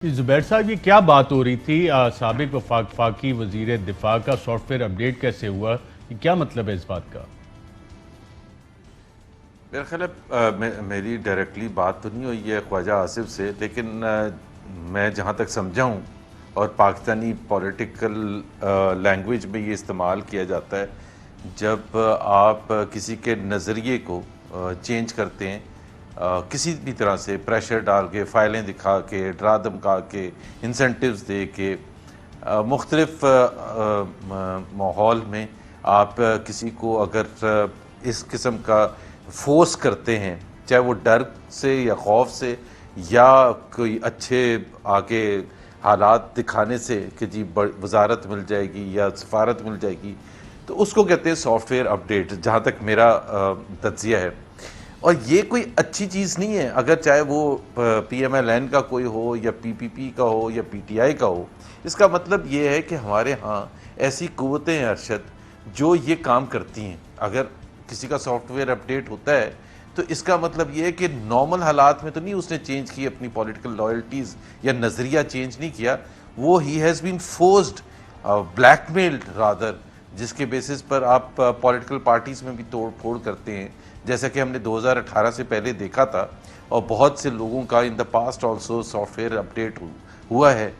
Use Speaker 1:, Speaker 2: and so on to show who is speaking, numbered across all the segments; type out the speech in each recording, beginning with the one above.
Speaker 1: زبیر صاحب، یہ کیا بات ہو رہی تھی؟ سابق وفاقی وزیر دفاع کا سافٹ ویئر اپڈیٹ کیسے ہوا؟ یہ کیا مطلب ہے اس بات کا؟
Speaker 2: میرا خیال ہے میری ڈائریکٹلی بات تو نہیں ہوئی ہے خواجہ آصف سے، لیکن میں جہاں تک سمجھا ہوں اور پاکستانی پولیٹیکل لینگویج میں یہ استعمال کیا جاتا ہے جب آپ کسی کے نظریے کو چینج کرتے ہیں کسی بھی طرح سے، پریشر ڈال کے، فائلیں دکھا کے، ڈرا دھمکا کے، انسینٹیوز دے کے، مختلف ماحول میں آپ کسی کو اگر اس قسم کا فورس کرتے ہیں، چاہے وہ ڈر سے یا خوف سے یا کوئی اچھے آگے حالات دکھانے سے کہ جی وزارت مل جائے گی یا سفارت مل جائے گی، تو اس کو کہتے ہیں سافٹ ویئر اپڈیٹ، جہاں تک میرا تجزیہ ہے۔ اور یہ کوئی اچھی چیز نہیں ہے، اگر چاہے وہ پی ایم ایل این کا کوئی ہو یا پی پی پی کا ہو یا پی ٹی آئی کا ہو۔ اس کا مطلب یہ ہے کہ ہمارے ہاں ایسی قوتیں ہیں ارشد جو یہ کام کرتی ہیں۔ اگر کسی کا سافٹ ویئر اپڈیٹ ہوتا ہے تو اس کا مطلب یہ ہے کہ نارمل حالات میں تو نہیں اس نے چینج کی اپنی پولیٹیکل لائلٹیز یا نظریہ چینج نہیں کیا، وہ he has been forced, black mailed rather, جس کے بیسس پر آپ پولیٹیکل پارٹیز میں بھی توڑ پھوڑ کرتے ہیں، جیسا کہ ہم نے 2018 سے پہلے دیکھا تھا، اور بہت سے لوگوں کا in the past also software update ہوا ہے۔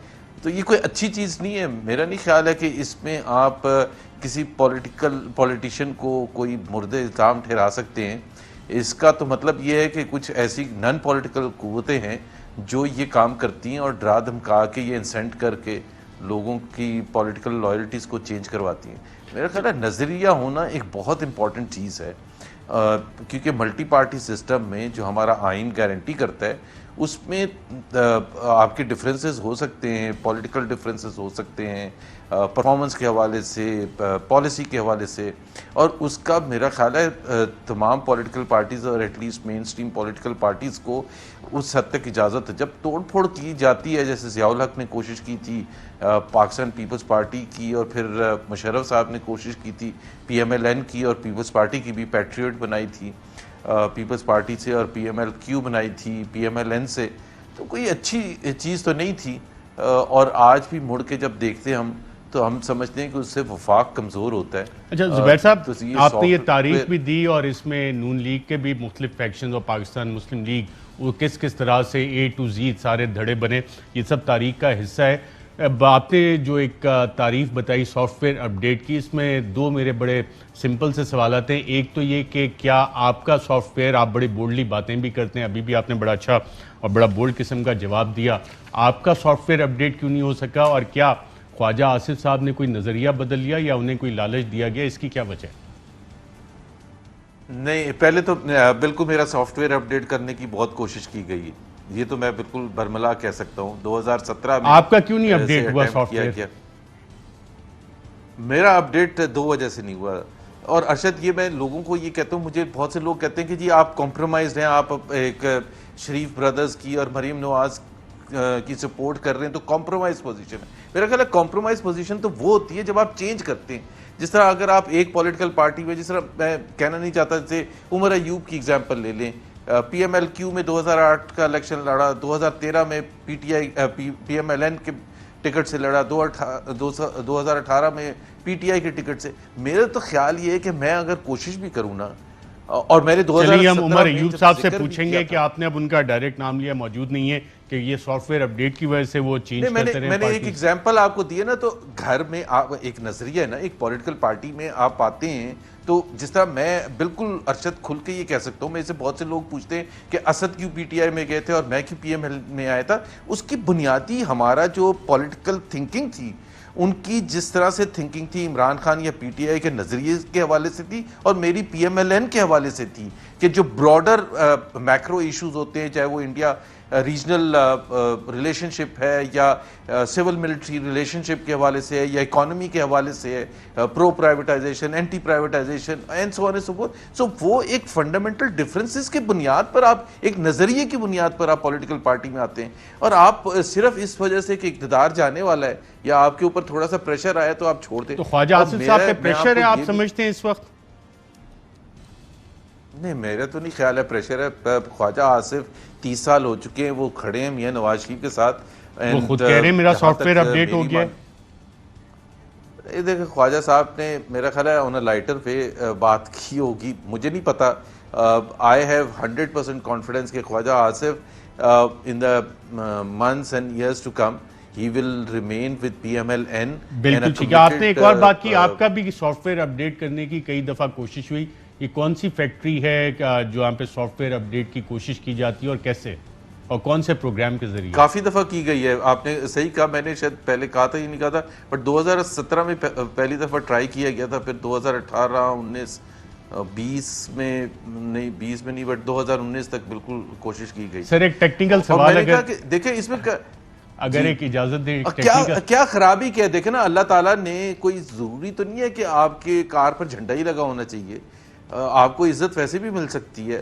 Speaker 2: تو یہ کوئی اچھی چیز نہیں ہے، میرا نہیں خیال ہے کہ اس میں آپ کسی پولیٹیشین کو کوئی مورد الزام ٹھہرا سکتے ہیں۔ اس کا تو مطلب یہ ہے کہ کچھ ایسی نان پولیٹیکل قوتیں ہیں جو یہ کام کرتی ہیں اور ڈرا دھمکا کے، یہ انسینٹ کر کے لوگوں کی پولیٹیکل لائلٹیز کو چینج کرواتی ہیں۔ میرا خیال ہے نظریہ ہونا ایک بہت امپورٹنٹ چیز ہے، کیونکہ ملٹی پارٹی سسٹم میں جو ہمارا آئین گارنٹی کرتا ہے، اس میں آپ کے ڈفرینسز ہو سکتے ہیں، پولیٹیکل ڈفرینسز ہو سکتے ہیں، پرفارمنس کے حوالے سے، پالیسی کے حوالے سے، اور اس کا میرا خیال ہے تمام پولیٹیکل پارٹیز اور at least mainstream political parties کو اس حد تک اجازت ہے۔ جب توڑ پھوڑ کی جاتی ہے، جیسے ضیاء الحق نے کوشش کی تھی پاکستان پیپلز پارٹی کی، اور پھر مشرف صاحب نے کوشش کی تھی پی ایم ایل این کی، اور پیپلز پارٹی کی بھی پیٹریوٹ بنائی تھی پیپلز پارٹی سے، اور پی ایم ایل کیو بنائی تھی پی ایم ایل این سے، تو کوئی اچھی چیز تو نہیں تھی۔ اور آج بھی مڑ کے جب دیکھتے ہم تو ہم سمجھتے ہیں کہ اس سے وفاق کمزور ہوتا ہے۔
Speaker 1: اچھا زبیر صاحب، آپ نے یہ
Speaker 2: سافٹ
Speaker 1: تعریف
Speaker 2: ویئر
Speaker 1: بھی دی، اور اس میں نون لیگ کے بھی مختلف فیکشنز اور پاکستان مسلم لیگ، وہ کس طرح سے اے ٹو زی سارے دھڑے بنے، یہ سب تاریخ کا حصہ ہے۔ اب آپ نے جو ایک تعریف بتائی سافٹ ویئر اپڈیٹ کی، اس میں دو میرے بڑے سمپل سے سوالات ہیں۔ ایک تو یہ کہ کیا آپ کا سافٹ ویئر، آپ بڑی بولڈلی باتیں بھی کرتے ہیں، ابھی بھی آپ نے بڑا اچھا اور بڑا بولڈ قسم کا جواب دیا، آپ کا سافٹ ویئر اپڈیٹ کیوں نہیں ہو سکا؟ اور کیا خواجہ آصف صاحب نے کوئی نظریہ بدل لیا یا انہیں کوئی لالچ دیا گیا؟ اس کی کیا وجہ ہے؟
Speaker 2: نہیں، پہلے تو بالکل میرا سافٹ ویئر اپڈیٹ کرنے کی بہت کوشش کی گئی ہے، یہ تو میں بالکل برملا کہہ سکتا ہوں۔ 2017 میں
Speaker 1: آپ کا کیوں نہیں
Speaker 2: سے
Speaker 1: اپڈیٹ ہوا
Speaker 2: اٹیمپٹ
Speaker 1: سافٹ
Speaker 2: کیا
Speaker 1: ویئر؟
Speaker 2: گیا۔ میرا اپڈیٹ دو وجہ سے نہیں ہوا، اور ارشد یہ میں لوگوں کو یہ کہتا ہوں، مجھے بہت سے لوگ کہتے ہیں کہ جی آپ کمپرومائزڈ ہیں، آپ ایک شریف برادرز کی اور مریم نواز کی سپورٹ کر رہے ہیں، تو کمپرومائز پوزیشن ہے۔ میرا خیال ہے کمپرومائز پوزیشن تو وہ ہوتی ہے جب آپ چینج کرتے ہیں۔ جس طرح اگر آپ ایک پولیٹیکل پارٹی میں، جس طرح میں کہنا نہیں چاہتا، جیسے عمر ایوب کی ایگزامپل لے لیں، پی ایم ایل کیو میں 2008 کا الیکشن لڑا، 2013 میں P T I P M L N کے ٹکٹ سے لڑا، 2018 میں پی ٹی آئی کے ٹکٹ سے۔ میرا تو خیال یہ ہے کہ میں اگر کوشش بھی کروں نا، اور میں نے 2017
Speaker 1: چلیے ہم عمر
Speaker 2: میں
Speaker 1: ایوب
Speaker 2: جب
Speaker 1: صاحب سے
Speaker 2: ذکر بھی
Speaker 1: پوچھیں
Speaker 2: کیا
Speaker 1: گے
Speaker 2: تھا،
Speaker 1: کہ آپ نے اب ان کا ڈائریکٹ نام لیا، موجود نہیں ہے، کہ یہ سافٹ ویئر اپڈیٹ کی وجہ سے وہ
Speaker 2: نہیں،
Speaker 1: چینج کرتے رہے
Speaker 2: میں نے ایک
Speaker 1: پارٹیز۔
Speaker 2: ایگزامپل آپ کو دی ہے نا، تو گھر میں آپ ایک نظریہ ہے نا، ایک پولیٹیکل پارٹی میں آپ آتے ہیں، تو جس طرح میں بالکل ارشد کھل کے یہ کہہ سکتا ہوں، میرے سے بہت سے لوگ پوچھتے ہیں کہ اسد کیوں پی ٹی آئی میں گئے تھے اور میں کیوں پی ایم ایل میں آیا تھا۔ اس کی بنیادی ہمارا جو پولیٹیکل تھنکنگ تھی، ان کی جس طرح سے تھنکنگ تھی عمران خان یا پی ٹی آئی کے نظریے کے حوالے سے تھی، اور میری پی ایم ایل این کے حوالے سے تھی، کہ جو براڈر میکرو ایشوز ہوتے ہیں، چاہے وہ انڈیا ریجنل ریلیشن شپ ہے یا سول ملٹری ریلیشن شپ کے حوالے سے ہے یا اکانومی کے حوالے سے ہے، pro privatisation, anti privatisation and so on and so forth, سو وہ ایک فنڈامنٹل ڈفرینسز کے بنیاد پر آپ ایک نظریے کی بنیاد پر آپ پولیٹیکل پارٹی میں آتے ہیں، اور آپ صرف اس وجہ سے کہ اقتدار جانے والا ہے یا آپ کے اوپر تھوڑا سا پریشر آیا تو آپ چھوڑ دیں۔
Speaker 1: تو خواجہ آصف صاحب پہ پریشر ہے، آپ سمجھتے ہیں اس وقت؟
Speaker 2: نہیں، میرا تو نہیں خیال ہے پریشر ہے۔ خواجہ آصف 30 سال ہو چکے ہیں، وہ کھڑے ہیں میاں نواز شریف کے ساتھ،
Speaker 1: وہ خود کہہ رہے ہیں میرا سافٹ ویئر اپڈیٹ ہو گیا ہے.
Speaker 2: یہ دیکھیں خواجہ صاحب نے میرا خیال ہے آن اے لائٹر پہ بات کی ہوگی, مجھے نہیں پتا. آئی ہیو 100% کانفیڈنس کہ Khawaja Asif in the months and years to come he will remain with PMLN.
Speaker 1: بالکل ٹھیک ہے. آپ نے ایک اور بات کی, آپ کا بھی سافٹ ویئر اپڈیٹ کرنے کی کئی دفعہ کوشش ہوئی. یہ کون سی فیکٹری ہے جو یہاں پہ سافٹ ویئر اپڈیٹ کی کوشش کی جاتی ہے اور کیسے اور کون سے پروگرام کے ذریعے؟
Speaker 2: کافی دفعہ کی گئی ہے, آپ نے صحیح کہا, میں نے شاید پہلے کہا تھا, یہ نہیں کہا تھا, بٹ 2017 میں پہلی دفعہ ٹرائی کیا گیا تھا, پھر 2018 19 20 میں نہیں بٹ 2019 تک بالکل کوشش کی گئی.
Speaker 1: سر ایک ٹیکنیکل سوال اگر
Speaker 2: دیکھیں اس میں
Speaker 1: اگر ایک اجازت دیں,
Speaker 2: کیا خرابی کیا ہے, دیکھیں نا اللہ تعالیٰ نے کوئی ضروری تو نہیں ہے کہ آپ کے کار پر جھنڈا ہی لگا ہونا چاہیے, آپ کو عزت ویسے بھی مل سکتی ہے.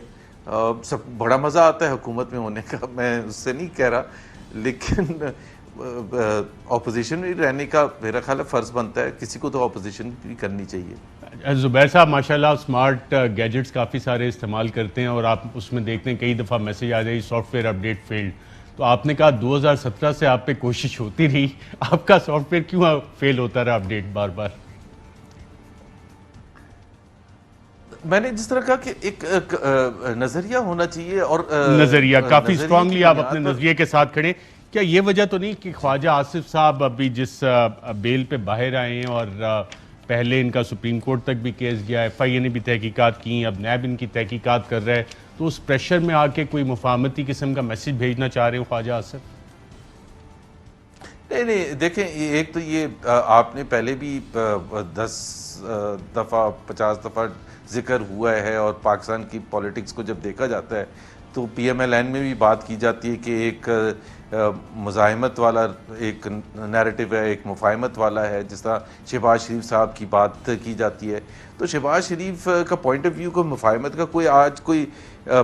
Speaker 2: سب بڑا مزہ آتا ہے حکومت میں ہونے کا, میں اس سے نہیں کہہ رہا, لیکن اپوزیشن میں رہنے کا میرا خیال ہے فرض بنتا ہے, کسی کو تو اپوزیشن بھی کرنی چاہیے.
Speaker 1: زبیر صاحب ماشاءاللہ اسمارٹ گیجٹس کافی سارے استعمال کرتے ہیں اور آپ اس میں دیکھتے ہیں کئی دفعہ میسیج آ جائے سافٹ ویئر اپڈیٹ فیلڈ. تو آپ نے کہا 2017 سے آپ پہ کوشش ہوتی رہی, آپ کا سافٹ ویئر کیوں فیل ہوتا رہا اپڈیٹ بار بار؟
Speaker 2: میں نے جس طرح کہا کہ ایک نظریہ ہونا چاہیے, اور
Speaker 1: نظریہ کافی اسٹرانگلی آپ اپنے نظریے کے ساتھ کھڑے. کیا یہ وجہ تو نہیں کہ خواجہ آصف صاحب ابھی جس بیل پہ باہر آئے ہیں اور پہلے ان کا سپریم کورٹ تک بھی کیس گیا, FIA نے بھی تحقیقات کی, اب نیب ان کی تحقیقات کر رہا ہے, تو اس پریشر میں آ کے کوئی مفاہمتی قسم کا میسج بھیجنا چاہ رہے ہیں خواجہ آصف؟
Speaker 2: نہیں دیکھیں, ایک تو یہ آپ نے پہلے بھی 10 دفعہ 50 دفعہ ذکر ہوا ہے, اور پاکستان کی پولیٹکس کو جب دیکھا جاتا ہے تو PMLN میں بھی بات کی جاتی ہے کہ ایک مزاحمت والا ایک نیریٹو ہے, ایک مفاہمت والا ہے. جس طرح شہباز شریف صاحب کی بات کی جاتی ہے, تو شہباز شریف کا پوائنٹ آف ویو کو مفاہمت کا کوئی آج کوئی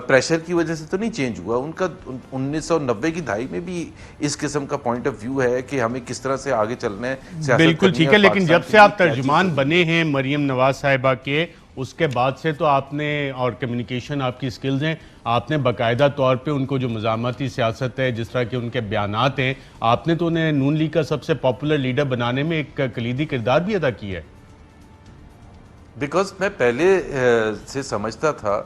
Speaker 2: پریشر کی وجہ سے تو نہیں چینج ہوا. ان کا 1990 کی دہائی میں بھی اس قسم کا پوائنٹ آف ویو ہے کہ ہمیں کس طرح سے آگے چلنا ہے,
Speaker 1: بالکل ٹھیک ہے. لیکن جب سے آپ ترجمان بنے ہیں مریم نواز صاحبہ کے, اس کے بعد سے تو آپ نے, اور کمیونیکیشن آپ کی سکلز ہیں, آپ نے باقاعدہ طور پہ ان کو جو مزاحمتی سیاست ہے, جس طرح کے ان کے بیانات ہیں, آپ نے تو انہیں نون لیگ کا سب سے پاپولر لیڈر بنانے میں ایک کلیدی کردار بھی ادا کیا ہے.
Speaker 2: بیکاز میں پہلے سے سمجھتا تھا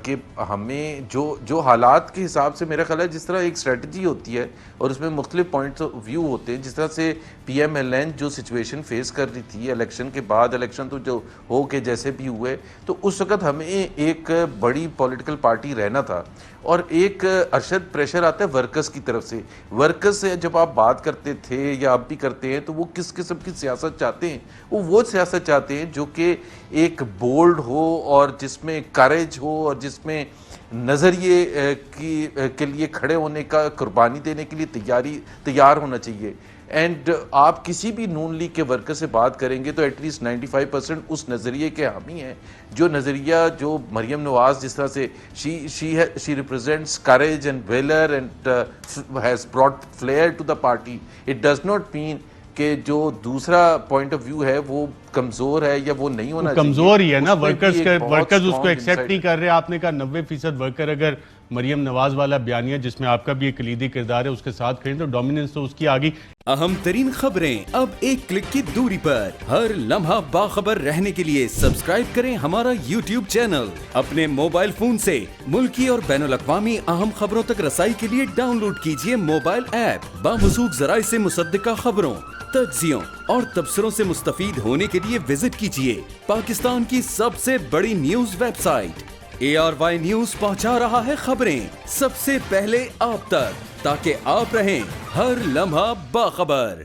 Speaker 2: کہ ہمیں جو حالات کے حساب سے میرا خیال ہے, جس طرح ایک اسٹریٹجی ہوتی ہے اور اس میں مختلف پوائنٹس آف ویو ہوتے ہیں, جس طرح سے PMLN جو سچویشن فیس کر رہی تھی الیکشن کے بعد, الیکشن تو جو ہو کے جیسے بھی ہوئے, تو اس وقت ہمیں ایک بڑی پولیٹیکل پارٹی رہنا تھا, اور ایک ارشد پریشر آتا ہے ورکرز کی طرف سے. ورکرز سے جب آپ بات کرتے تھے یا اب بھی کرتے ہیں, تو وہ کس قسم کی سیاست چاہتے ہیں؟ وہ سیاست چاہتے ہیں جو کہ ایک بولڈ ہو, اور جس میں کریج ہو, اور جس میں نظریے کے لیے کھڑے ہونے کا, قربانی دینے کے لیے تیار ہونا چاہیے. اینڈ آپ کسی بھی نون لیگ کے ورکر سے بات کریں گے تو ایٹ لیسٹ 95% اس نظریے کے حامی ہیں, جو نظریہ جو مریم نواز جس طرح سے she represents courage and valor and has brought flair to the party. It does not mean کہ جو دوسرا پوائنٹ آف ویو ہے وہ کمزور ہے یا وہ نہیں ہونا چاہیے.
Speaker 1: کمزور ہی ہے نا, ورکرز اس کو ایکسیپٹ نہیں کر رہے. آپ نے کہا 90% ورکر اگر مریم نواز والا بیانیہ, جس میں آپ کا بھی ایک کلیدی کردار ہے, اس کے ساتھ کھڑے, تو ڈومیننس تو اس کی آگئی.
Speaker 3: اہم ترین خبریں اب ایک کلک کی دوری پر. ہر لمحہ باخبر رہنے کے لیے سبسکرائب کریں ہمارا YouTube چینل. اپنے موبائل فون سے ملکی اور بین الاقوامی اہم خبروں تک رسائی کے لیے ڈاؤن لوڈ کیجیے موبائل ایپ. باموثوق ذرائع سے مصدقہ خبروں, تجزیوں اور تبصروں سے مستفید ہونے کے لیے وزٹ کیجیے پاکستان کی سب سے بڑی news website. ARY news پہنچا رہا ہے خبریں سب سے پہلے آپ تک, تاکہ آپ رہیں ہر لمحہ باخبر.